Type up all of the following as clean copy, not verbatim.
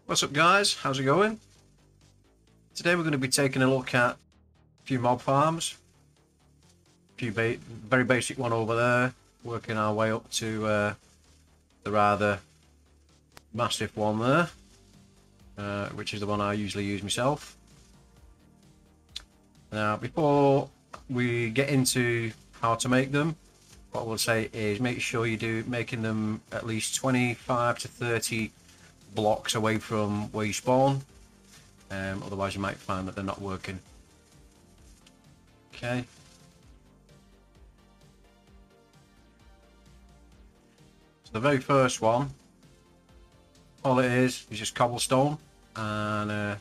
What's up guys, how's it going? Today we're going to be taking a look at a few mob farms. Very basic one over there, working our way up to the rather massive one there, which is the one I usually use myself. Now before we get into how to make them, what I will say is make sure you do making them at least 25 to 30 blocks away from where you spawn, otherwise you might find that they're not working. Okay. So the very first one, all it is just cobblestone and a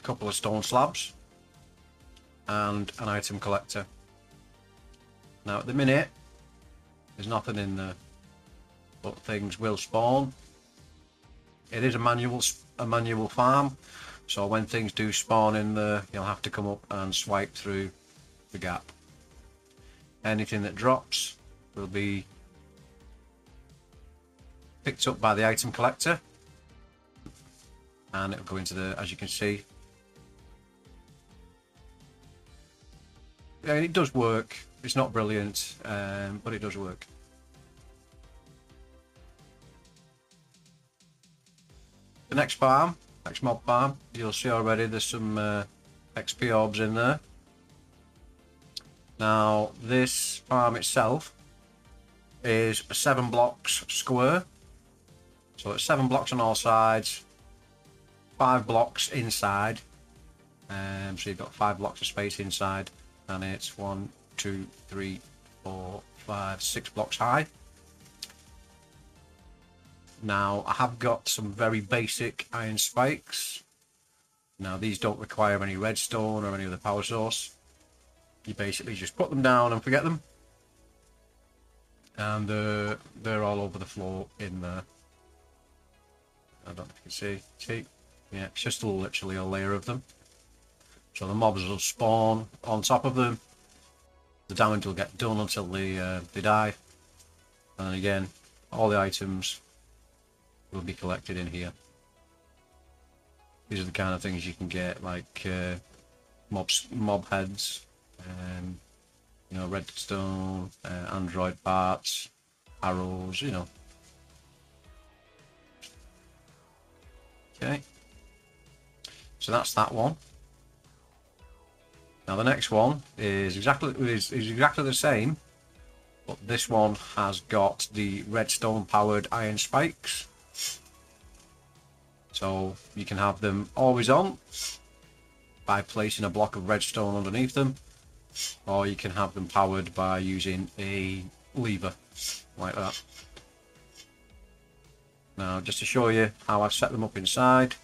couple of stone slabs and an item collector. Now at the minute there's nothing in there, but things will spawn. It is a manual farm, so when things do spawn in there, you'll have to come up and swipe through the gap. Anything that drops will be picked up by the item collector, and it'll go into the, as you can see. Yeah, it does work. It's not brilliant, but it does work. The next mob farm, you'll see already there's some XP orbs in there. Now this farm itself is 7 blocks square, so it's 7 blocks on all sides, 5 blocks inside, so you've got 5 blocks of space inside, and it's 1, 2, 3, 4, 5, 6 blocks high. Now I have got some very basic iron spikes. Now these don't require any redstone or any other power source. You basically just put them down and forget them, and they're all over the floor in there. I don't know if you can see. Yeah, it's just literally a layer of them. So the mobs will spawn on top of them. The damage will get done until they die, and then again all the items will be collected in here. These are the kind of things you can get, like mob heads, you know, redstone, android parts, arrows, you know. Okay, so that's that one. Now the next one is exactly the same, but this one has got the redstone powered iron spikes. So you can have them always on by placing a block of redstone underneath them, or you can have them powered by using a lever like that. Now just to show you how I've set them up inside,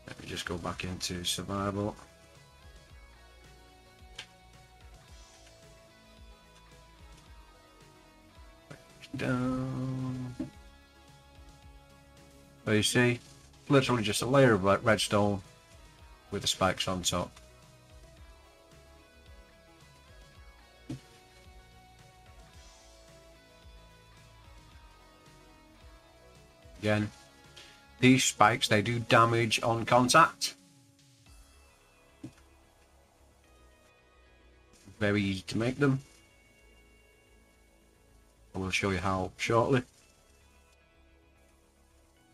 let me just go back into survival. Down. So you see, literally just a layer of redstone with the spikes on top. Again, these spikes, they do damage on contact. Very easy to make them. I will show you how shortly.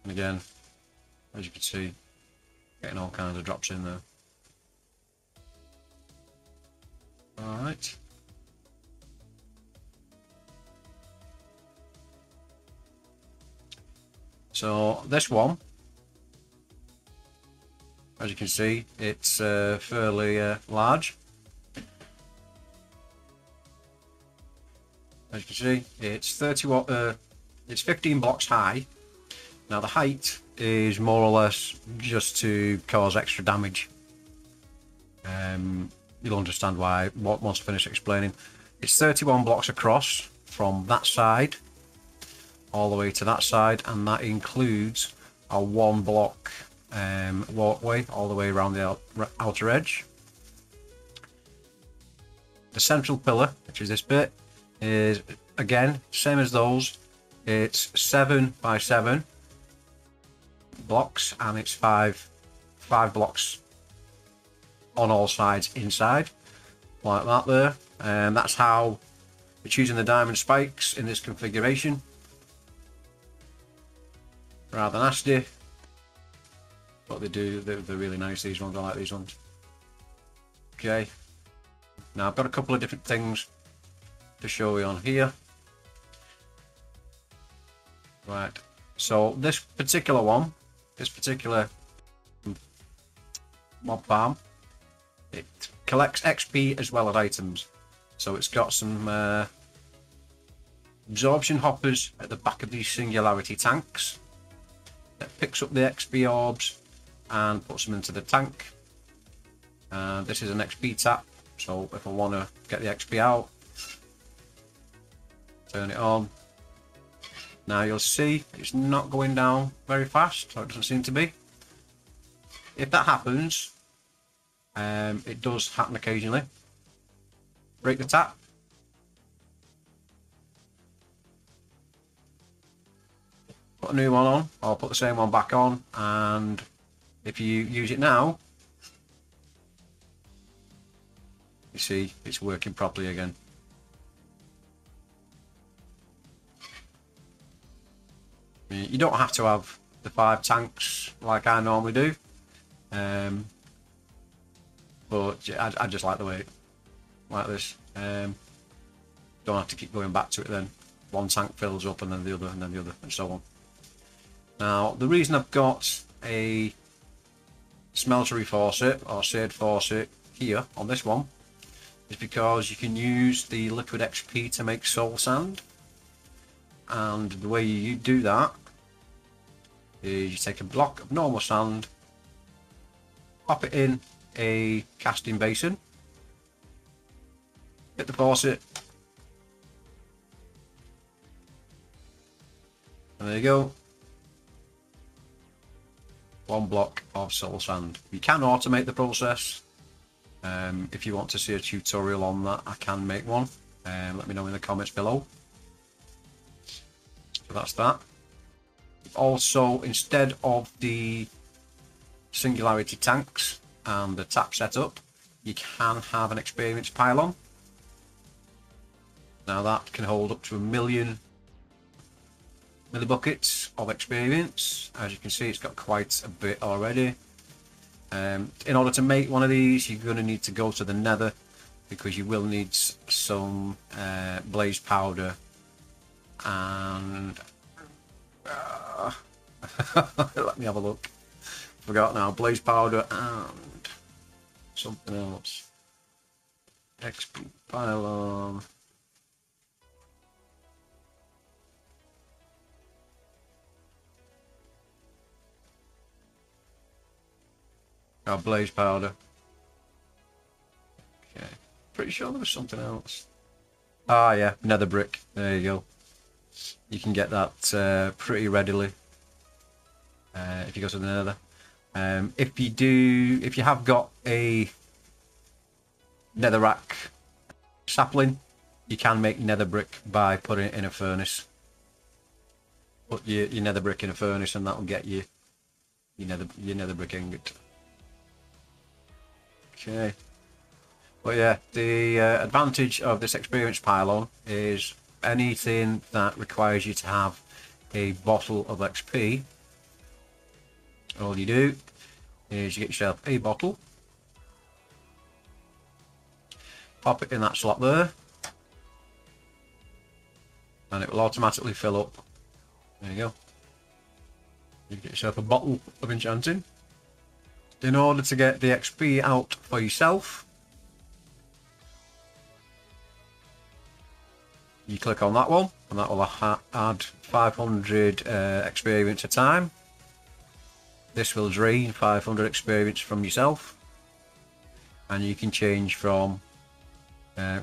And again, as you can see, getting all kinds of drops in there. Alright. So this one, as you can see, it's fairly large. As you can see, it's 15 blocks high. Now the height is more or less just to cause extra damage. You'll understand why once I finish explaining. It's 31 blocks across from that side all the way to that side, and that includes a 1 block walkway all the way around the outer edge. The central pillar, which is this bit, is again same as those. It's 7 by 7 blocks, and it's five blocks on all sides inside, like that there. And that's how it's using the diamond spikes in this configuration. Rather nasty, but they're really nice, these ones. I like these ones. Okay, now I've got a couple of different things to show you on here. Right, so this particular mob farm, it collects XP as well as items. So it's got some absorption hoppers at the back of these singularity tanks that picks up the XP orbs and puts them into the tank. This is an XP tap, so if I want to get the XP out, turn it on. Now you'll see it's not going down very fast, so it doesn't seem to be. If that happens, it does happen occasionally. Break the tap. Put a new one on, or put the same one back on, and if you use it now, you see it's working properly again. You don't have to have the 5 tanks like I normally do, but I just like the way like this. Don't have to keep going back to it then. One tank fills up and then the other and then the other and so on. Now the reason I've got a smeltery faucet or shade faucet here on this one is because you can use the liquid XP to make soul sand, and the way you do that is you take a block of normal sand, pop it in a casting basin, hit the faucet, and there you go. 1 block of soul sand. You can automate the process. If you want to see a tutorial on that, I can make one. Let me know in the comments below. So that's that. Also, instead of the singularity tanks and the tap setup, you can have an experience pylon. Now that can hold up to 1,000,000 millibuckets of experience. As you can see, it's got quite a bit already. In order to make one of these, you're going to need to go to the nether, because you will need some blaze powder and let me have a look. Forgot now. Blaze powder and something else. XP pylon. Oh, blaze powder. Okay. Pretty sure there was something else. Ah, yeah. Nether brick. There you go. You can get that pretty readily if you go to the nether. If you have got a netherrack sapling, you can make nether brick by putting it in a furnace. Put your nether brick in a furnace, and that'll get you your nether brick ingot. Okay. But yeah, the advantage of this experience pylon is anything that requires you to have a bottle of XP, all you do is you get yourself a bottle, pop it in that slot there, and it will automatically fill up. There you go. You get yourself a bottle of enchanting. In order to get the XP out for yourself, you click on that one, and that will add 500 experience a time. This will drain 500 experience from yourself, and you can change from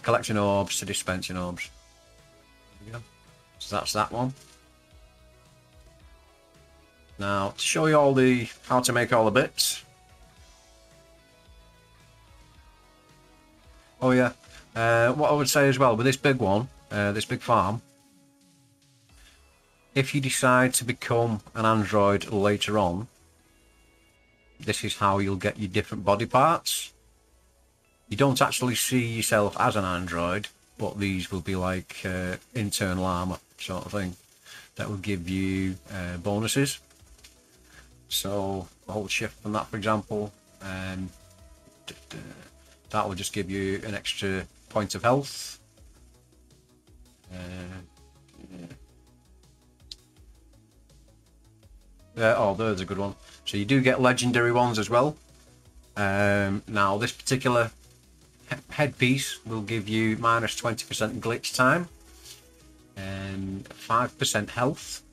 collecting orbs to dispensing orbs. There you go. So that's that one. Now, to show you all how to make all the bits. Oh yeah, what I would say as well with this big one, this big farm, if you decide to become an android later on, this is how you'll get your different body parts. You don't actually see yourself as an android, but these will be like internal armor sort of thing that will give you bonuses. So hold shift on that, for example, and that will just give you an extra point of health. Oh, there's a good one. So you do get legendary ones as well. Now this particular headpiece will give you minus 20% glitch time and 5% health,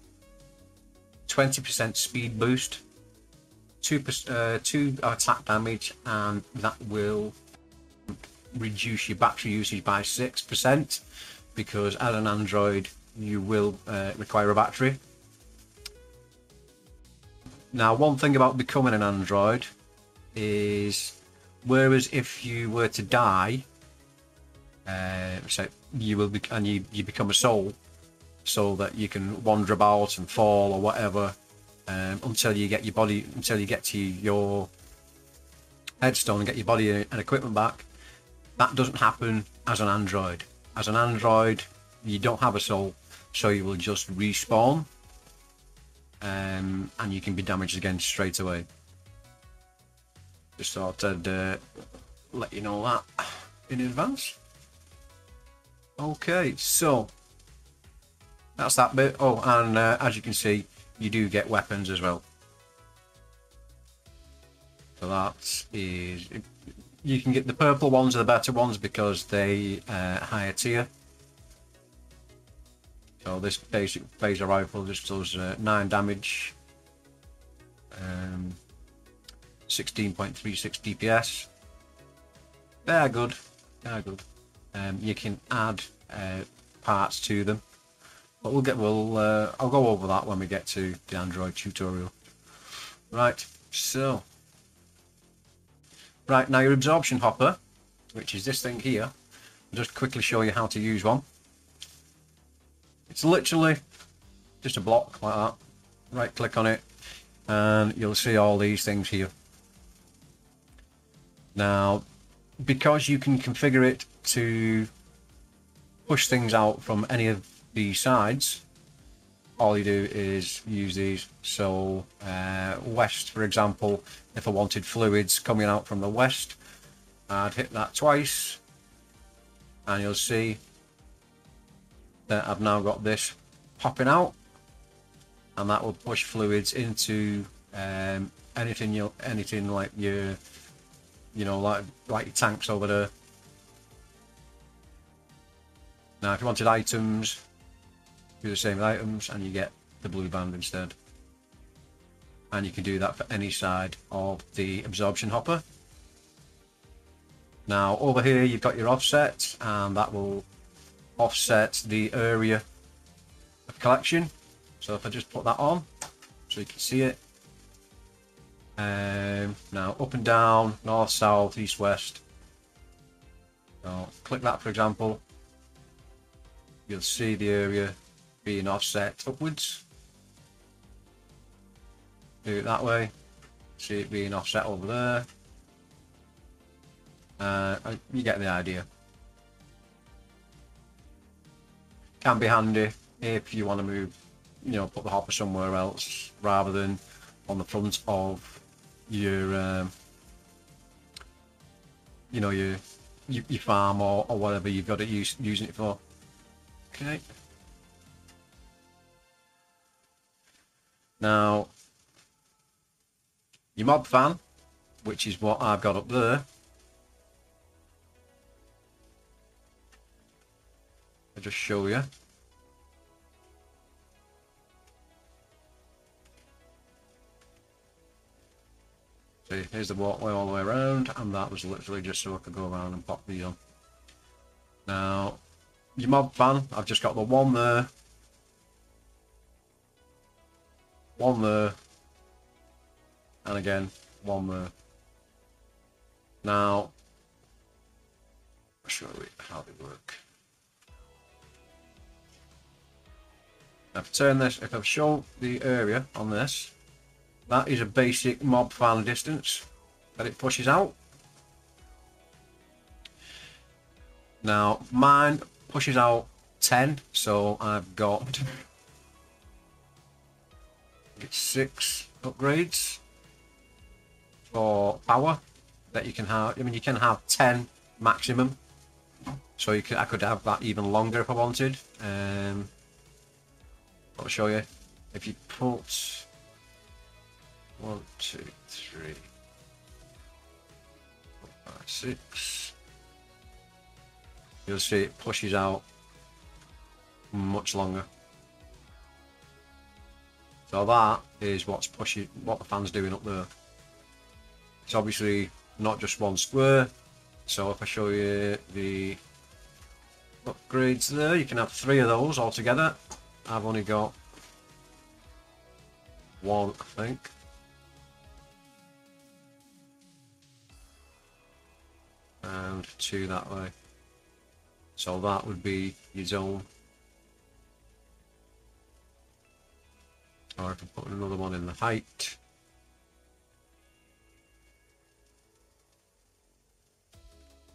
20% speed boost, 2 attack damage, and that will reduce your battery usage by 6%, because as an android you will require a battery. Now, one thing about becoming an android is, whereas if you were to die, so you will be, and you become a soul, so that you can wander about and fall or whatever, until you get your body, until you get to your headstone and get your body and equipment back. That doesn't happen as an android. As an android, you don't have a soul, so you will just respawn, and you can be damaged again straight away. Just thought I'd let you know that in advance. Okay, so that's that bit. Oh, and as you can see, you do get weapons as well. So that is, you can get the purple ones are the better ones because they higher tier. So this basic phaser rifle just does 9 damage, 16.36 DPS. They're good. They're good. You can add parts to them, but I'll go over that when we get to the Android tutorial. Right. So, right now your absorption hopper, which is this thing here. I'll just quickly show you how to use one. It's literally just a block like that. Right click on it and you'll see all these things here. Now, because you can configure it to push things out from any of these sides, all you do is use these. So west, for example, if I wanted fluids coming out from the west, I'd hit that twice and you'll see that I've now got this popping out, and that will push fluids into anything like your, like your tanks over there. Now, if you wanted items, do the same items, and you get the blue band instead. And you can do that for any side of the absorption hopper. Now, over here you've got your offset, and that will offset the area of collection. So if I just put that on so you can see it, now up and down, north, south, east, west. So click that, for example, you'll see the area being offset upwards. Do it that way, see it being offset over there. You get the idea. Can be handy if you want to move, put the hopper somewhere else rather than on the front of your, your farm or whatever you've got it using it for. Okay. Now, your mob fan, which is what I've got up there. I'll just show you. So here's the walkway all the way around, and that was literally just so I could go around and pop these on. Now, your mob fan, I've just got the one there, and again, one more. Now, I'll show you how they work. Now, if I turn this, if I show the area on this, that is a basic mob final distance that it pushes out. Now, mine pushes out 10, so I've got 6 upgrades for power that you can have. I mean, you can have 10 maximum, so I could have that even longer if I wanted. I'll show you. If you put 1, 2, 3, 4, 5, 6, you'll see it pushes out much longer. So that is what the fan's doing up there. It's obviously not just one square. So if I show you the upgrades there, you can have 3 of those altogether. I've only got 1, I think. And 2 that way. So that would be your zone. Or if I put another one in the height.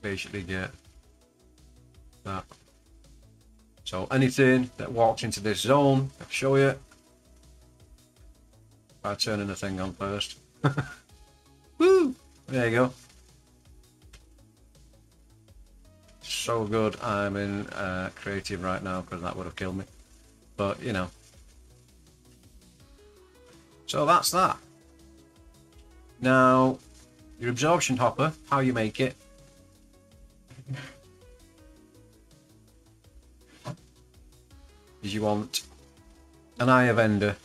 Basically get that. So anything that walks into this zone, I'll show you. By turning the thing on first. Woo! There you go. So good I'm in creative right now, because that would have killed me. But, you know. So that's that. Now, your absorption hopper, how you make it. Is you want an eye of ender.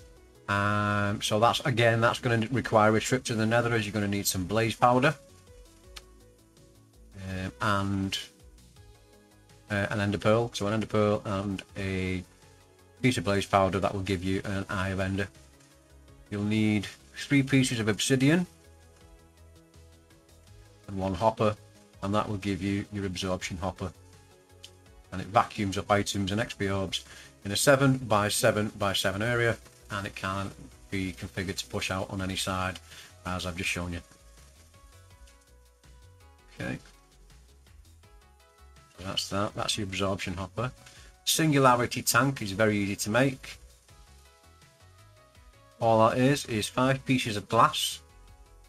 So that's going to require a trip to the nether, as you're going to need some blaze powder. And an ender pearl. So an ender pearl and a piece of blaze powder that will give you an eye of ender. You'll need 3 pieces of obsidian and 1 hopper, and that will give you your absorption hopper. And it vacuums up items and XP orbs in a 7 by 7 by 7 area, and it can be configured to push out on any side, as I've just shown you. Okay. So that's that. That's your absorption hopper. Singularity tank is very easy to make. All that is 5 pieces of glass.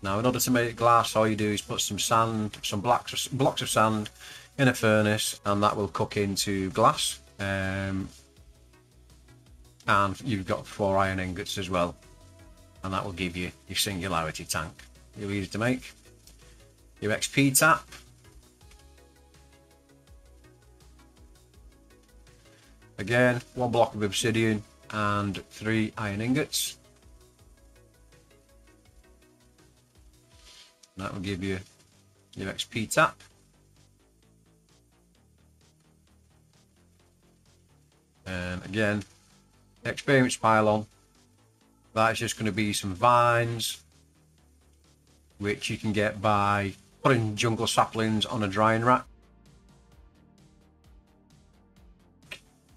Now, in order to make glass, all you do is put some sand, some blocks of sand in a furnace, and that will cook into glass. And you've got 4 iron ingots as well, and that will give you your singularity tank. You're easy to make. Your XP tap. Again, 1 block of obsidian and 3 iron ingots. That will give you your XP tap. And again, experience pylon. That is just going to be some vines, which you can get by putting jungle saplings on a drying rack.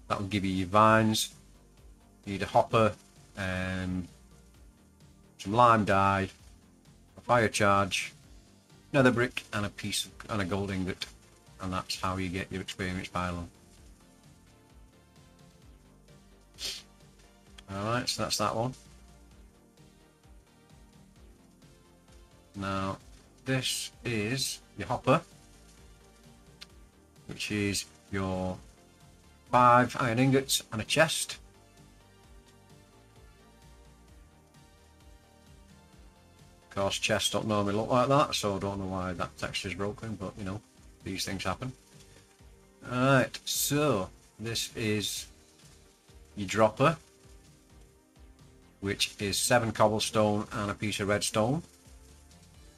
That will give you your vines. You need a hopper, some lime dye, a fire charge, nether brick, and a gold ingot, and that's how you get your experience pylon. Alright, so that's that one. Now, this is your hopper, which is your 5 iron ingots and a chest. Of course, chests don't normally look like that, so I don't know why that texture is broken, but you know, these things happen. Alright, so this is your dropper, which is 7 cobblestone and a piece of redstone.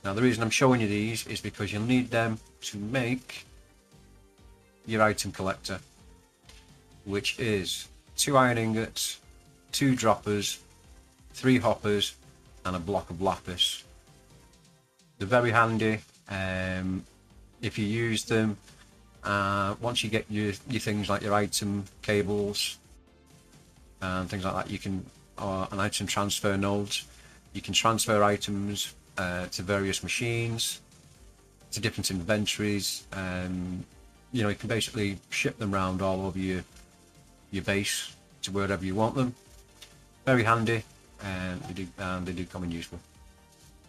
Now, the reason I'm showing you these is because you'll need them to make your item collector, which is 2 iron ingots, 2 droppers, 3 hoppers, and a block of lapis. They're very handy if you use them. Once you get your things like your item cables and things like that, you can, or an item transfer nodes, you can transfer items to various machines, to different inventories. You know, you can basically ship them around all over your base to wherever you want them. Very handy, and they do come in useful.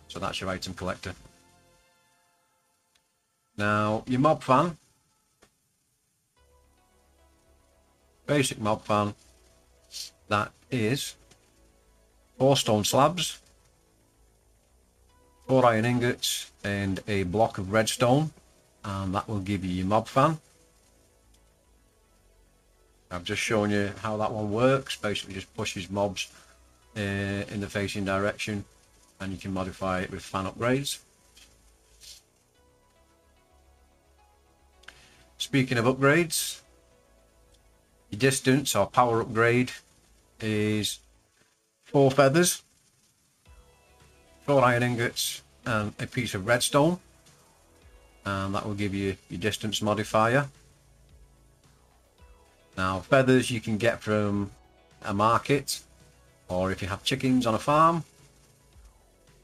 So that's your item collector. Now your mob fan, basic mob fan, that is 4 stone slabs, 4 iron ingots and a block of redstone, and that will give you your mob fan. I've just shown you how that one works. Basically just pushes mobs in the facing direction, and you can modify it with fan upgrades. Speaking of upgrades, your distance or power upgrade is 4 feathers, 4 iron ingots and a piece of redstone, and that will give you your distance modifier. Now feathers you can get from a market, or if you have chickens on a farm.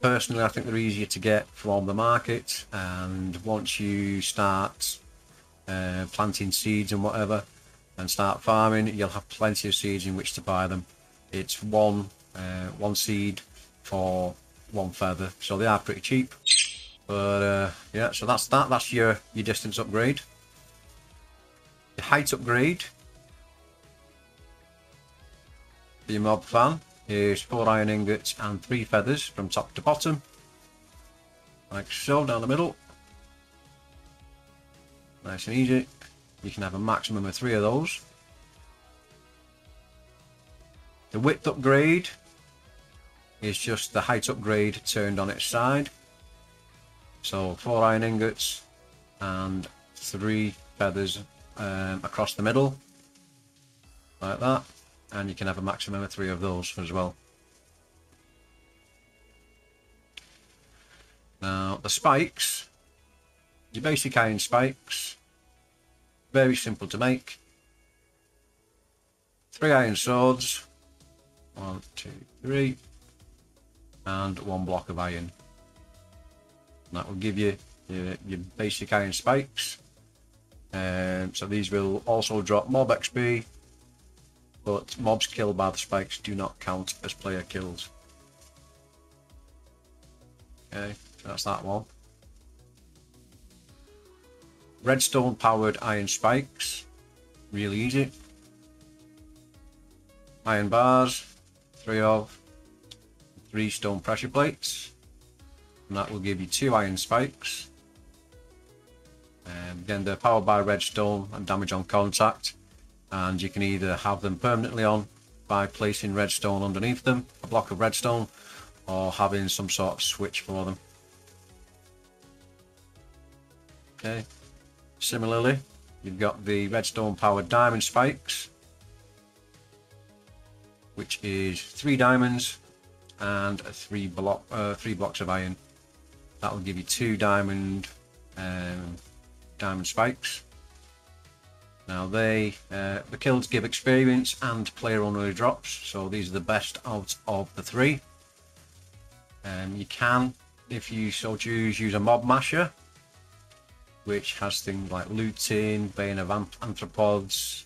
Personally I think they're easier to get from the market, and once you start planting seeds and whatever and start farming, you'll have plenty of seeds in which to buy them. It's one seed for 1 feather, so they are pretty cheap. But yeah, so that's your distance upgrade. Your height upgrade for your mob fan is 4 iron ingots and 3 feathers from top to bottom, like so, down the middle. Nice and easy. You can have a maximum of 3 of those. The width upgrade is just the height upgrade turned on its side. So 4 iron ingots and 3 feathers across the middle, like that, and you can have a maximum of 3 of those as well. Now the spikes, your basic iron spikes, very simple to make. 3 iron swords, 1, 2, 3, and 1 block of iron. And that will give you your basic iron spikes. So these will also drop mob XP, but mobs killed by the spikes do not count as player kills. Okay, so that's that one. Redstone powered iron spikes, really easy. Iron bars, 3 of, 3 stone pressure plates, and that will give you 2 iron spikes. Again, they're powered by redstone and damage on contact, and you can either have them permanently on by placing redstone underneath them, a block of redstone, or having some sort of switch for them. Okay. Similarly, you've got the redstone powered diamond spikes, which is 3 diamonds and 3 blocks of iron. That will give you 2 diamond spikes. Now the kills give experience and player only drops, so these are the best out of the 3. You can, if you so choose, use a mob masher, which has things like looting, baying of anthropods,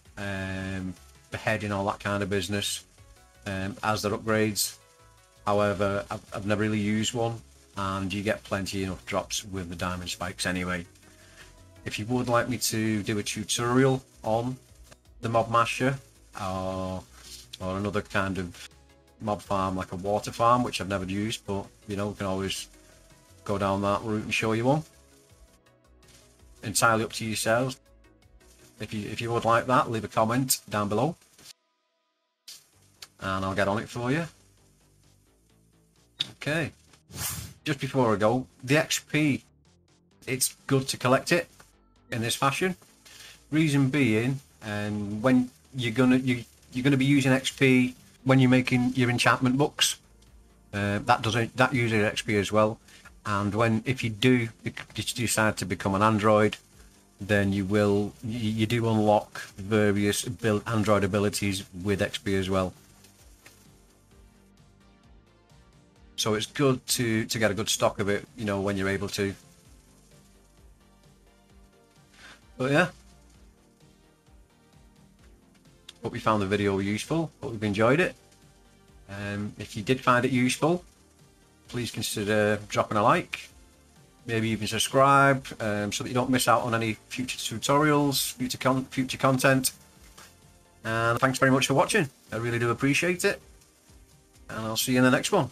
beheading, all that kind of business, as their upgrades. However, I've never really used one, and you get plenty enough drops with the diamond spikes anyway. If you would like me to do a tutorial on the mob masher, or another kind of mob farm like a water farm, which I've never used, but you know, we can always go down that route and show you one. Entirely up to yourselves. If you would like that, leave a comment down below and I'll get on it for you. Okay, just before I go, the XP, it's good to collect it in this fashion. Reason being, when you're gonna be using XP when you're making your enchantment books, that uses XP as well. And if you do decide to become an android, then you do unlock various android abilities with XP as well. So it's good to get a good stock of it, you know, when you're able to. But yeah, hope you found the video useful. Hope you've enjoyed it. If you did find it useful, please consider dropping a like, maybe even subscribe, so that you don't miss out on any future tutorials, future content. And thanks very much for watching. I really do appreciate it, and I'll see you in the next one.